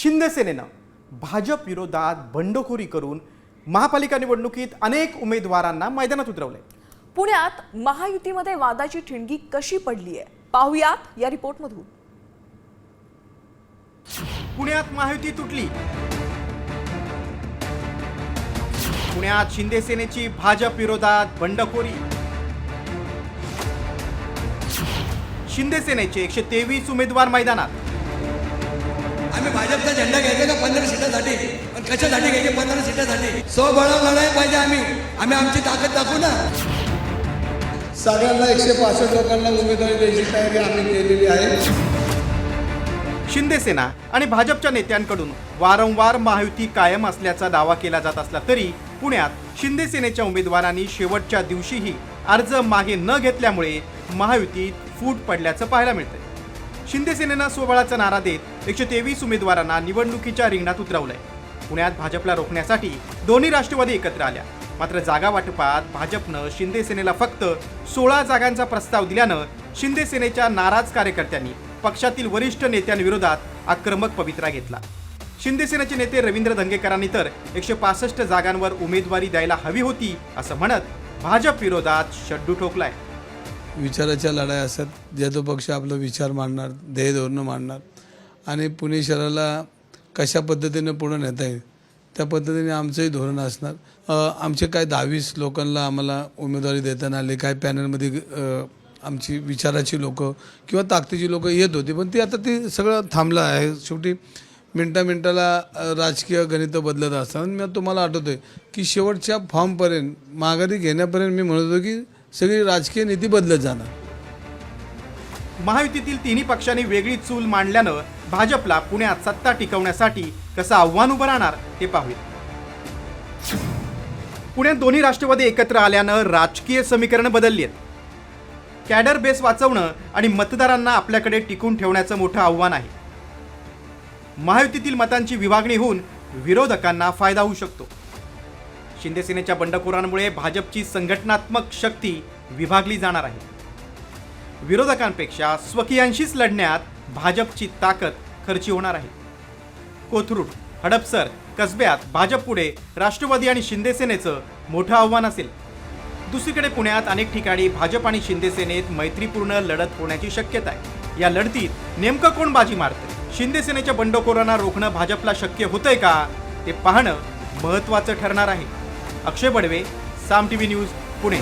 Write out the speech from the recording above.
शिंदे सेनेनं भाजप विरोधात बंडखोरी करून महापालिका निवडणुकीत अनेक उमेदवारांना मैदानात उतरवले। पुण्यात महायुतीमध्ये वादाची ठिणगी कशी पडली आहे पाहूयात या रिपोर्टमधून। पुण्यात महायुती तुटली। पुण्यात शिंदे सेनेची भाजप विरोधात बंडखोरी। शिंदे सेनेचे 123 उमेदवार मैदानात। आम्ही भाजपचा झेंडा घ्यायचा का 15 सीटांसाठी? पण कशासाठी घ्यायचे? 15 सीटांसाठी। स्वबळावर लढायला पाहिजे। आम्ही आमची ताकद दाखवू ना। सगळ्यांना 165 लोकांना उमेदवारी द्यायची तयारी आम्ही केलेली आहे। शिंदे सेना आणि भाजपच्या नेत्यांकडून वारंवार महायुती कायम असल्याचा दावा केला जात असला तरी पुण्यात शिंदे सेनेच्या उमेदवारांनी शेवटच्या दिवशीही अर्ज मागे न घेतल्यामुळे महायुतीत फूट पडल्याचं पाहायला मिळतंय। शिंदे सेनेनं स्वबळाचा नारा देत 123 उमेदवारांना निवडणुकीच्या रिंगणात उतरवलंय। पुण्यात भाजपला रोखण्यासाठी दोन्ही राष्ट्रवादी एकत्र आल्या, मात्र जागा वाटपात भाजपनं शिंदे सेनेला फक्त 16 जागांचा प्रस्ताव दिल्यानं शिंदे सेनेच्या नाराज कार्यकर्त्यांनी पक्षातील वरिष्ठ नेत्यांविरोधात आक्रमक पवित्रा घेतला। शिंदे सेनेचे नेते रवींद्र धंगेकरांनी तर 165 जागांवर उमेदवारी द्यायला हवी होती असं म्हणत भाजप विरोधात शड्डू ठोकलाय। विचाराच्या लढाई असतात, जे तो पक्ष आपला विचार मांडणार, ध्येय धोरणं मांडणार आणि पुणे शहराला कशा पद्धतीने पुढे नेता येईल त्या पद्धतीने आमचंही धोरण असणार। आमचे काय 22 लोकांना आम्हाला उमेदवारी देताना आले, काय पॅनलमध्ये आमची विचाराची लोक किंवा ताकदीची लोक येत होती, पण ती आता ती सगळं थांबलं आहे। शेवटी मिनटाला राजकीय गणित बदलत असतात। मी तुम्हाला आठवतोय की शेवटच्या फॉर्मपर्यंत माघारी घेण्यापर्यंत मी म्हणत होतो की सगळी राजकीय नीती बदलत जाणार। महायुतीतील तिन्ही पक्षांनी वेगळी चूल मांडल्यानं भाजपला पुण्यात सत्ता टिकवण्यासाठी कसं आव्हान उभं राहणार ते पाहूया। पुण्यात दोन्ही राष्ट्रवादी एकत्र आल्यानं राजकीय समीकरण बदलली आहेत। कॅडर बेस वाचवणं आणि मतदारांना आपल्याकडे टिकून ठेवण्याचं मोठं आव्हान आहे। महायुतीतील मतांची विभागणी होऊन विरोधकांना फायदा होऊ शकतो। शिंदे सेनेच्या बंडखोरांमुळे भाजपची संघटनात्मक शक्ती विभागली जाणार आहे। विरोधकांपेक्षा स्वकीयांशीच लढण्यात भाजपची ताकद खर्ची होणार आहे। कोथरूड, हडपसर, कसब्यात भाजपपुढे राष्ट्रवादी आणि शिंदे सेनेचं मोठं आव्हान असेल। दुसरीकडे पुण्यात अनेक ठिकाणी भाजप आणि शिंदे सेनेत मैत्रीपूर्ण लढत होण्याची शक्यता आहे। या लढतीत नेमकं कोण बाजी मारतंय? शिंदे सेनेच्या बंडखोरांना रोखणं भाजपला शक्य होतंय का ते पाहणं महत्त्वाचं ठरणार आहे। अक्षय बडवे, साम टीव्ही न्यूज, पुणे।